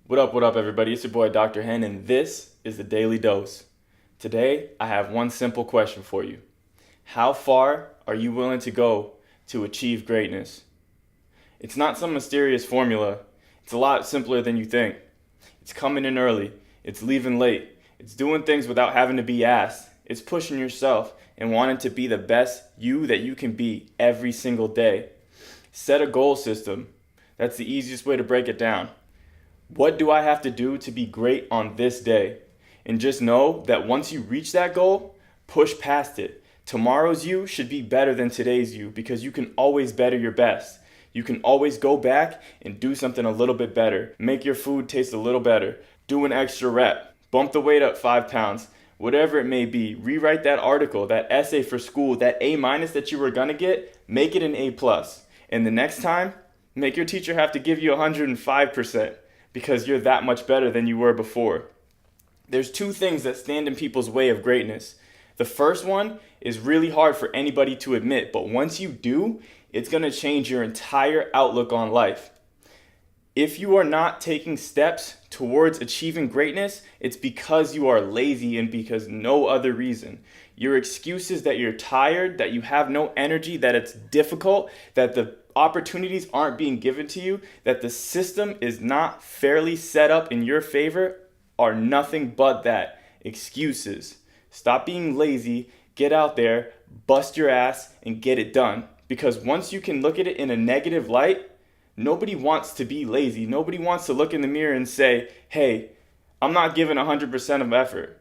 What up, everybody? It's your boy, Dr. Hen, and this is the Daily Dose. Today, I have one simple question for you. How far are you willing to go to achieve greatness? It's not some mysterious formula. It's a lot simpler than you think. It's coming in early. It's leaving late. It's doing things without having to be asked. It's pushing yourself and wanting to be the best you that you can be every single day. Set a goal system. That's the easiest way to break it down. What do I have to do to be great on this day? And just know that once you reach that goal, push past it. Tomorrow's you should be better than today's you because you can always better your best. You can always go back and do something a little bit better. Make your food taste a little better. Do an extra rep. Bump the weight up 5 pounds. Whatever it may be. Rewrite that article, that essay for school, that A- that you were gonna get, make it an A+. And the next time, make your teacher have to give you 105%. Because you're that much better than you were before. There's two things that stand in people's way of greatness. The first one is really hard for anybody to admit, but once you do, it's going to change your entire outlook on life. If you are not taking steps towards achieving greatness, it's because you are lazy and because no other reason. Your excuse is that you're tired, that you have no energy, that it's difficult, that the opportunities aren't being given to you, that the system is not fairly set up in your favor are nothing but that. Excuses. Stop being lazy, get out there, bust your ass, and get it done. Because once you can look at it in a negative light, nobody wants to be lazy. Nobody wants to look in the mirror and say, hey, I'm not giving 100% of effort.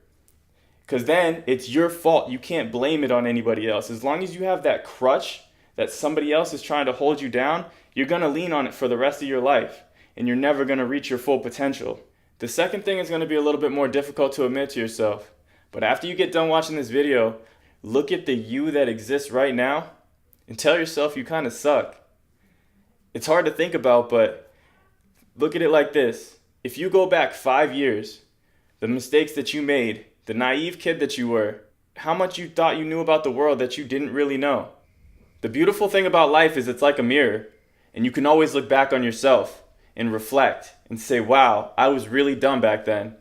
Because then it's your fault. You can't blame it on anybody else. As long as you have that crutch that somebody else is trying to hold you down, you're going to lean on it for the rest of your life. And you're never going to reach your full potential. The second thing is going to be a little bit more difficult to admit to yourself. But after you get done watching this video, look at the you that exists right now and tell yourself you kind of suck. It's hard to think about, but look at it like this. If you go back 5 years, the mistakes that you made, the naive kid that you were, how much you thought you knew about the world that you didn't really know. The beautiful thing about life is it's like a mirror, and you can always look back on yourself and reflect and say, wow, I was really dumb back then.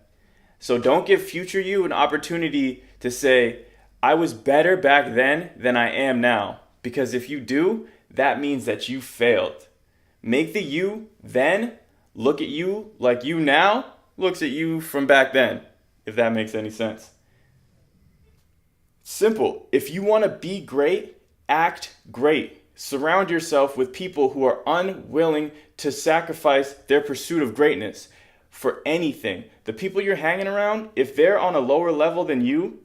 So don't give future you an opportunity to say, I was better back then than I am now. Because if you do, that means that you failed. Make the you then look at you like you now looks at you from back then, if that makes any sense. Simple. If you want to be great, act great. Surround yourself with people who are unwilling to sacrifice their pursuit of greatness for anything. The people you're hanging around, if they're on a lower level than you,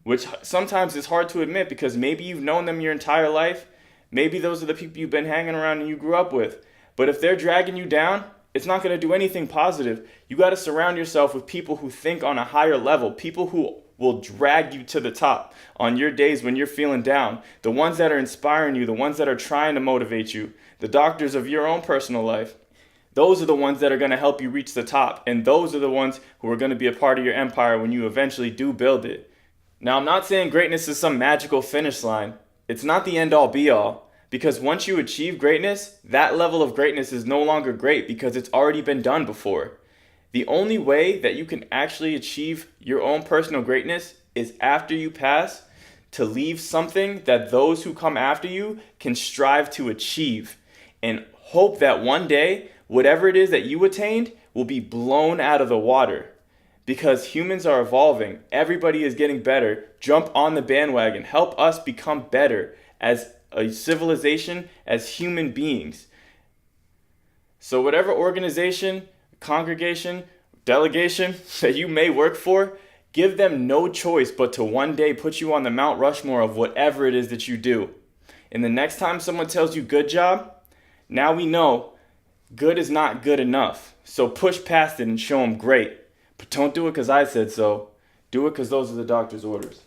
which sometimes is hard to admit because maybe you've known them your entire life, maybe those are the people you've been hanging around and you grew up with. But if they're dragging you down, it's not going to do anything positive. You got to surround yourself with people who think on a higher level, people who will drag you to the top on your days when you're feeling down, the ones that are inspiring you, the ones that are trying to motivate you, the doctors of your own personal life. Those are the ones that are going to help you reach the top, and those are the ones who are going to be a part of your empire when you eventually do build it. Now, I'm not saying greatness is some magical finish line. It's not the end all be all. Because once you achieve greatness, that level of greatness is no longer great because it's already been done before. The only way that you can actually achieve your own personal greatness is after you pass to leave something that those who come after you can strive to achieve and hope that one day, whatever it is that you attained will be blown out of the water. Because humans are evolving, everybody is getting better. Jump on the bandwagon, help us become better as a civilization, as human beings. So whatever organization, congregation, delegation that you may work for, give them no choice but to one day put you on the Mount Rushmore of whatever it is that you do. And the next time someone tells you good job, now we know good is not good enough. So push past it and show them great. But don't do it because I said so. Do it because those are the doctor's orders.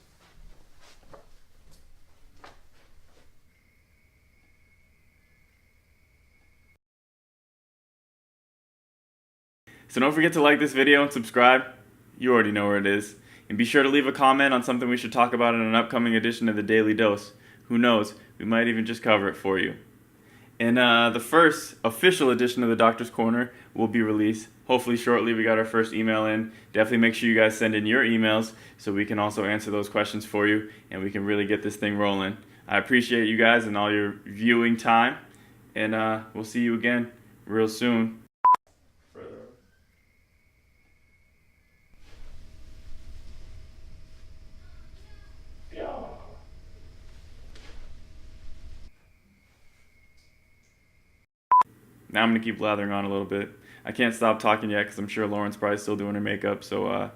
So don't forget to like this video and subscribe. You already know where it is. And be sure to leave a comment on something we should talk about in an upcoming edition of the Daily Dose. Who knows, we might even just cover it for you. And the first official edition of the Doctor's Corner will be released hopefully shortly. We got our first email in. Definitely make sure you guys send in your emails so we can also answer those questions for you and we can really get this thing rolling. I appreciate you guys and all your viewing time. And we'll see you again real soon. Now I'm going to keep blathering on a little bit. I can't stop talking yet because I'm sure Lauren's probably still doing her makeup. So